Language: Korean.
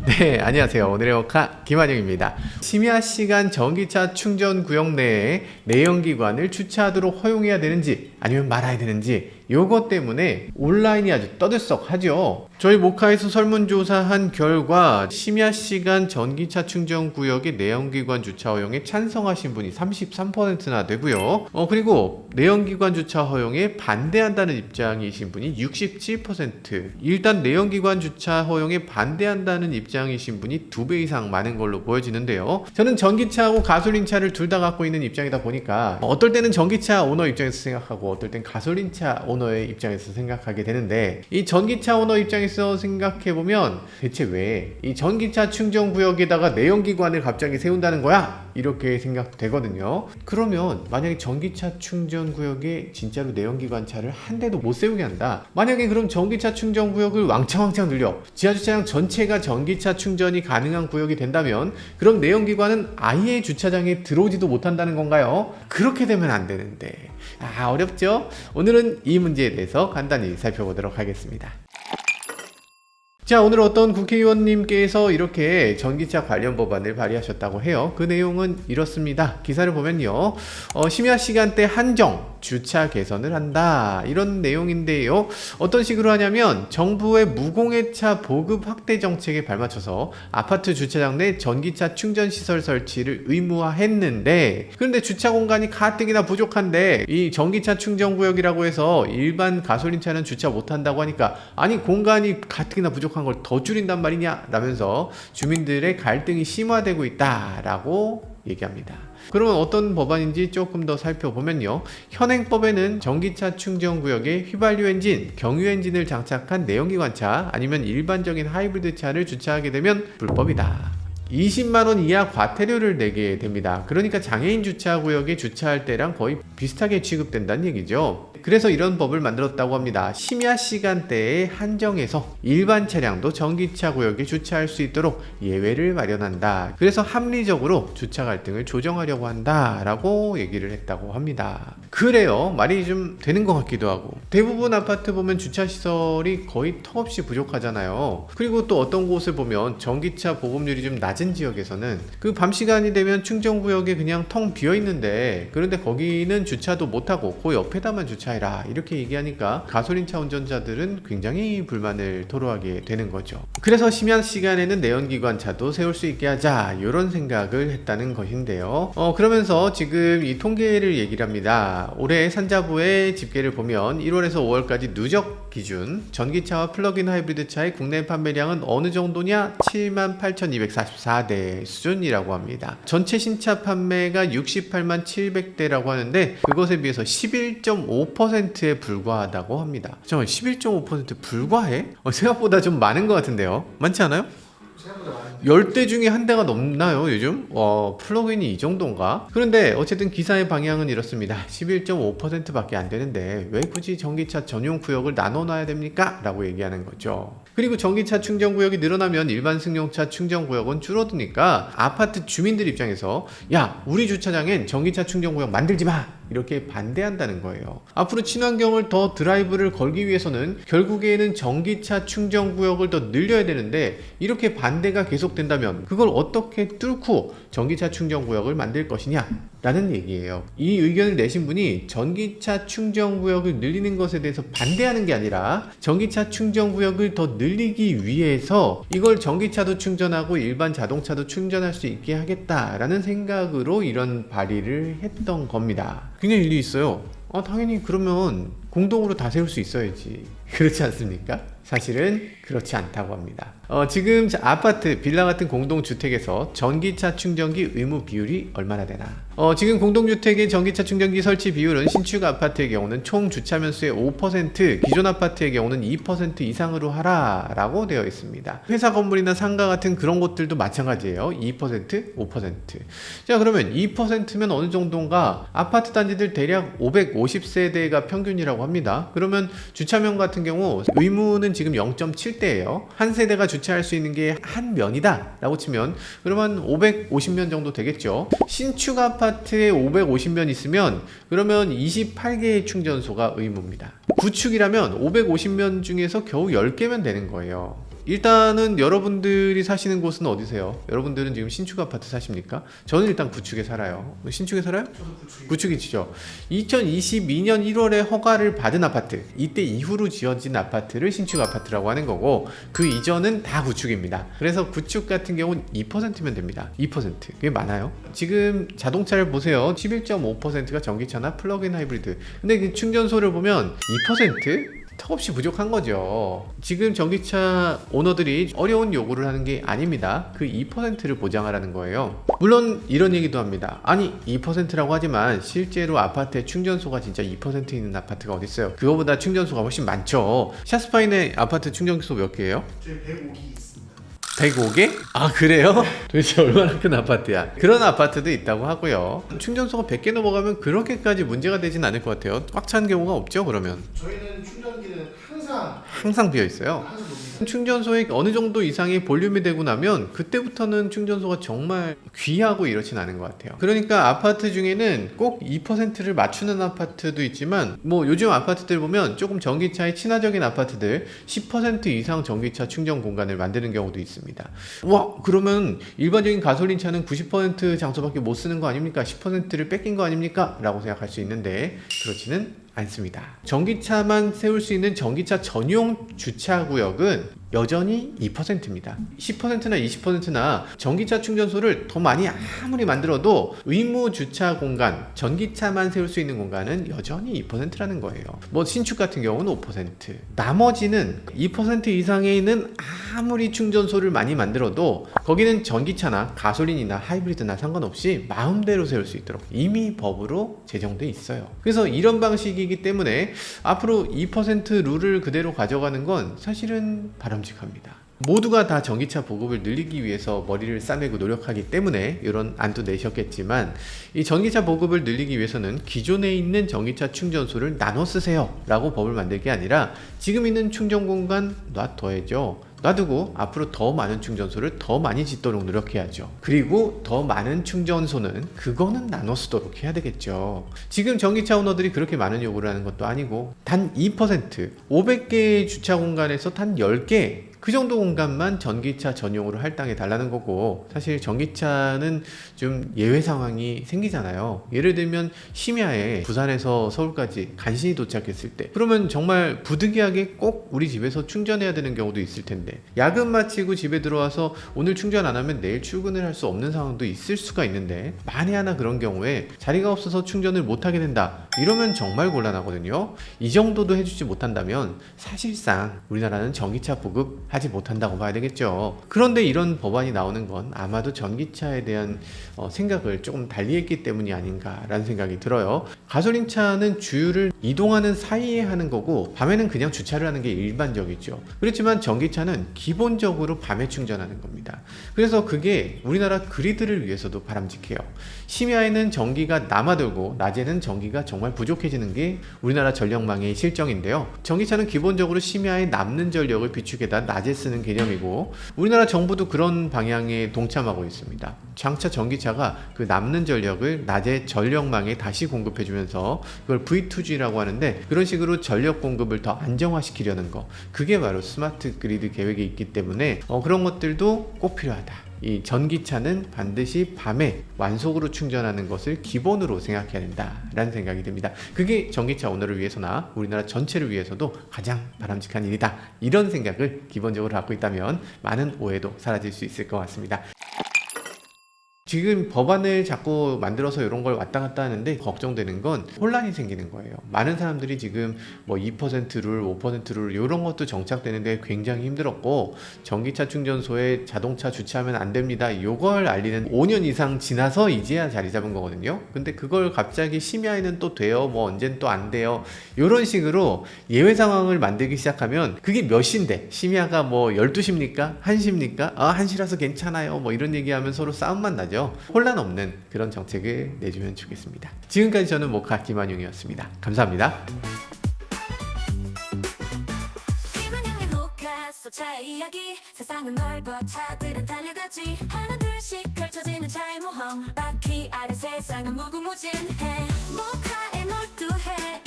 네, 안녕하세요. 오늘의 모카 김한영입니다. 심야 시간 전기차 충전 구역 내에 내연기관을 주차하도록 허용해야 되는지 아니면 말아야 되는지 요것 때문에 온라인이 아주 떠들썩하죠. 저희 모카에서 설문조사한 결과 심야 시간 전기차 충전 구역의 내연기관 주차 허용에 찬성하신 분이 33%나 되고요. 그리고 내연기관 주차 허용에 반대한다는 입장이신 분이 67%. 일단 내연기관 주차 허용에 반대한다는 입장이신 분이 2배 이상 많은 걸로 보여지는데요. 저는 전기차하고 가솔린차를 둘 다 갖고 있는 입장이다 보니까 어떨 때는 전기차 오너 입장에서 생각하고 어떨 땐 가솔린차 오너의 입장에서 생각하게 되는데, 이 전기차 오너 입장에서 생각해보면 대체 왜 이 전기차 충전 구역에다가 내연기관을 갑자기 세운다는 거야? 이렇게 생각되거든요. 그러면 만약에 전기차 충전 구역에 진짜로 내연기관차를 한 대도 못 세우게 한다. 만약에 그럼 전기차 충전 구역을 왕창 늘려 지하주차장 전체가 전기차 충전이 가능한 구역이 된다면 그럼 내연기관은 아예 주차장에 들어오지도 못한다는 건가요? 그렇게 되면 안 되는데 어렵죠? 오늘은 이 문제에 대해서 간단히 살펴보도록 하겠습니다. 자, 오늘 어떤 국회의원님께서 이렇게 전기차 관련 법안을 발의하셨다고 해요. 그 내용은 이렇습니다. 기사를 보면요, 심야 시간대 한정 주차 개선을 한다, 이런 내용인데요. 어떤 식으로 하냐면 정부의 무공해차 보급 확대 정책에 발맞춰서 아파트 주차장 내 전기차 충전 시설 설치를 의무화했는데, 그런데 주차 공간이 가뜩이나 부족한데 이 전기차 충전 구역이라고 해서 일반 가솔린차는 주차 못한다고 하니까, 아니 공간이 가뜩이나 부족한 걸 더 줄인단 말이냐 라면서 주민들의 갈등이 심화되고 있다라고 얘기합니다. 그러면 어떤 법안인지 조금 더 살펴보면요, 현행법에는 전기차 충전 구역에 휘발유 엔진, 경유 엔진을 장착한 내연기관차 아니면 일반적인 하이브리드 차를 주차하게 되면 불법이다. 20만원 이하 과태료를 내게 됩니다. 그러니까 장애인 주차구역에 주차할 때랑 거의 비슷하게 취급된다는 얘기죠. 그래서 이런 법을 만들었다고 합니다. 심야 시간대에 한정해서 일반 차량도 전기차 구역에 주차할 수 있도록 예외를 마련한다. 그래서 합리적으로 주차 갈등을 조정하려고 한다라고 얘기를 했다고 합니다. 그래요, 말이 좀 되는 것 같기도 하고. 대부분 아파트 보면 주차 시설이 거의 턱없이 부족하잖아요. 그리고 또 어떤 곳을 보면 전기차 보급률이 좀 낮은 지역에서는 그 밤 시간이 되면 충전 구역에 그냥 텅 비어 있는데, 그런데 거기는 주차도 못하고 그 옆에다만 주차해라 이렇게 얘기하니까 가솔린차 운전자들은 굉장히 불만을 토로하게 되는 거죠. 그래서 심야 시간에는 내연기관차도 세울 수 있게 하자, 이런 생각을 했다는 것인데요. 그러면서 지금 이 통계를 얘기를 합니다. 올해 산자부의 집계를 보면 1월에서 5월까지 누적 기준 전기차와 플러그인 하이브리드 차의 국내 판매량은 어느 정도냐? 78,244대 수준이라고 합니다. 전체 신차 판매가 68만 700대라고 하는데 그것에 비해서 11.5%에 불과하다고 합니다. 잠깐만, 11.5% 불과해? 생각보다 좀 많은 것 같은데요? 많지 않아요? 10대 중에 한 대가 넘나요 요즘? 플러그인이 이 정도인가? 그런데 어쨌든 기사의 방향은 이렇습니다. 11.5% 밖에 안 되는데 왜 굳이 전기차 전용 구역을 나눠놔야 됩니까? 라고 얘기하는 거죠. 그리고 전기차 충전 구역이 늘어나면 일반 승용차 충전 구역은 줄어드니까 아파트 주민들 입장에서 야, 우리 주차장엔 전기차 충전 구역 만들지 마! 이렇게 반대한다는 거예요. 앞으로 친환경을 더 드라이브를 걸기 위해서는 결국에는 전기차 충전 구역을 더 늘려야 되는데, 이렇게 반대가 계속된다면 그걸 어떻게 뚫고 전기차 충전 구역을 만들 것이냐 라는 얘기예요. 이 의견을 내신 분이 전기차 충전 구역을 늘리는 것에 대해서 반대하는 게 아니라 전기차 충전 구역을 더 늘리기 위해서 이걸 전기차도 충전하고 일반 자동차도 충전할 수 있게 하겠다라는 생각으로 이런 발의를 했던 겁니다. 굉장히 일리 있어요. 당연히 그러면 공동으로 다 세울 수 있어야지. 그렇지 않습니까? 사실은 그렇지 않다고 합니다. 지금 아파트, 빌라 같은 공동주택에서 전기차 충전기 의무 비율이 얼마나 되나? 지금 공동주택의 전기차 충전기 설치 비율은 신축 아파트의 경우는 총 주차면수의 5%, 기존 아파트의 경우는 2% 이상으로 하라 라고 되어 있습니다. 회사 건물이나 상가 같은 그런 곳들도 마찬가지예요. 2%, 5%. 자, 그러면 2%면 어느 정도인가? 아파트 단지들 대략 550세대가 평균이라고 합니다. 그러면 주차면 같은 경우 의무는 지금 0.7대예요. 한 세대가 주차할 수 있는 게 한 면이다 라고 치면 그러면 550면 정도 되겠죠. 신축 아파트에 550면 있으면 그러면 28개의 충전소가 의무입니다. 구축이라면 550면 중에서 겨우 10개면 되는 거예요. 일단은 여러분들이 사시는 곳은 어디세요? 여러분들은 지금 신축 아파트 사십니까? 저는 일단 구축에 살아요. 신축에 살아요? 저도 구축이죠. 2022년 1월에 허가를 받은 아파트, 이때 이후로 지어진 아파트를 신축 아파트라고 하는 거고, 그 이전은 다 구축입니다. 그래서 구축 같은 경우는 2%면 됩니다. 2%. 그게 많아요. 지금 자동차를 보세요. 11.5%가 전기차나 플러그인 하이브리드. 근데 그 충전소를 보면 2%? 턱없이 부족한 거죠. 지금 전기차 오너들이 어려운 요구를 하는 게 아닙니다. 그 2%를 보장하라는 거예요. 물론 이런 얘기도 합니다. 아니 2%라고 하지만 실제로 아파트에 충전소가 진짜 2% 있는 아파트가 어디 있어요? 그거보다 충전소가 훨씬 많죠. 샤스파인의 아파트 충전소 몇 개예요? 저희 105기 있습니다. 105개? 아 그래요? 도대체 얼마나 큰 아파트야? 그런 아파트도 있다고 하고요. 충전소가 100개 넘어가면 그렇게까지 문제가 되진 않을 것 같아요. 꽉 찬 경우가 없죠 그러면? 저희는 충전기는 항상 비어 있어요. 항상 놉니다. 충전소에 어느 정도 이상의 볼륨이 되고 나면 그때부터는 충전소가 정말 귀하고 이렇진 않은 것 같아요. 그러니까 아파트 중에는 꼭 2%를 맞추는 아파트도 있지만 뭐 요즘 아파트들 보면 조금 전기차에 친화적인 아파트들 10% 이상 전기차 충전 공간을 만드는 경우도 있습니다. 와 그러면 일반적인 가솔린 차는 90% 장소밖에 못 쓰는 거 아닙니까? 10%를 뺏긴 거 아닙니까? 라고 생각할 수 있는데 그렇지는 않습니다. 전기차만 세울 수 있는 전기차 전용 주차구역은 여전히 2%입니다. 10%나 20%나 전기차 충전소를 더 많이 아무리 만들어도 의무 주차 공간, 전기차만 세울 수 있는 공간은 여전히 2%라는 거예요. 뭐 신축 같은 경우는 5%. 나머지는 2% 이상에 있는 아무리 충전소를 많이 만들어도 거기는 전기차나 가솔린이나 하이브리드나 상관없이 마음대로 세울 수 있도록 이미 법으로 제정돼 있어요. 그래서 이런 방식이기 때문에 앞으로 2% 룰을 그대로 가져가는 건 사실은 바람직합니다. 모두가 다 전기차 보급을 늘리기 위해서 머리를 싸매고 노력하기 때문에 이런 안도 내셨겠지만 이 전기차 보급을 늘리기 위해서는 기존에 있는 전기차 충전소를 나눠 쓰세요 라고 법을 만들 게 아니라 지금 있는 충전 공간 놔둬야죠. 놔두고 앞으로 더 많은 충전소를 더 많이 짓도록 노력해야죠. 그리고 더 많은 충전소는 그거는 나눠 쓰도록 해야 되겠죠. 지금 전기차 오너들이 그렇게 많은 요구를 하는 것도 아니고 단 2%, 500개의 주차 공간에서 단 10개 그 정도 공간만 전기차 전용으로 할당해 달라는 거고 사실 전기차는 좀 예외 상황이 생기잖아요. 예를 들면 심야에 부산에서 서울까지 간신히 도착했을 때 그러면 정말 부득이하게 꼭 우리 집에서 충전해야 되는 경우도 있을 텐데 야근 마치고 집에 들어와서 오늘 충전 안 하면 내일 출근을 할 수 없는 상황도 있을 수가 있는데 만에 하나 그런 경우에 자리가 없어서 충전을 못 하게 된다 이러면 정말 곤란하거든요. 이 정도도 해주지 못한다면 사실상 우리나라는 전기차 보급 하지 못한다고 봐야 되겠죠. 그런데 이런 법안이 나오는 건 아마도 전기차에 대한 생각을 조금 달리 했기 때문이 아닌가라는 생각이 들어요. 가솔린 차는 주유를 이동하는 사이에 하는 거고 밤에는 그냥 주차를 하는 게 일반적이죠. 그렇지만 전기차는 기본적으로 밤에 충전하는 겁니다. 그래서 그게 우리나라 그리드를 위해서도 바람직해요. 심야에는 전기가 남아돌고 낮에는 전기가 정말 부족해지는 게 우리나라 전력망의 실정인데요. 전기차는 기본적으로 심야에 남는 전력을 비축해다 낮에 쓰는 개념이고 우리나라 정부도 그런 방향에 동참하고 있습니다. 장차 전기차가 그 남는 전력을 낮에 전력망에 다시 공급해주면서 그걸 V2G라고 하는데 그런 식으로 전력 공급을 더 안정화시키려는 거 그게 바로 스마트 그리드 계획에 있기 때문에 그런 것들도 꼭 필요하다. 이 전기차는 반드시 밤에 완속으로 충전하는 것을 기본으로 생각해야 된다라는 생각이 듭니다. 그게 전기차 오너를 위해서나 우리나라 전체를 위해서도 가장 바람직한 일이다. 이런 생각을 기본적으로 갖고 있다면 많은 오해도 사라질 수 있을 것 같습니다. 지금 법안을 자꾸 만들어서 이런 걸 왔다 갔다 하는데 걱정되는 건 혼란이 생기는 거예요. 많은 사람들이 지금 뭐 2% 룰, 5% 룰 이런 것도 정착되는데 굉장히 힘들었고 전기차 충전소에 자동차 주차하면 안 됩니다. 이걸 알리는 5년 이상 지나서 이제야 자리 잡은 거거든요. 근데 그걸 갑자기 심야에는 또 돼요. 뭐 언젠 또 안 돼요. 이런 식으로 예외 상황을 만들기 시작하면 그게 몇 시인데 심야가 뭐 12시입니까? 1시입니까? 아 1시라서 괜찮아요. 뭐 이런 얘기하면 서로 싸움만 나죠. 혼란 없는 그런 정책을 내주면 좋겠습니다. 지금까지 저는 모카 김한용이었습니다. 감사합니다. 차의 이야기 세상은 넓어 차들은 달려가지 하나 둘씩 펼쳐지는 차의 모험 바퀴 아래 세상은 무궁무진해 모카에 몰두해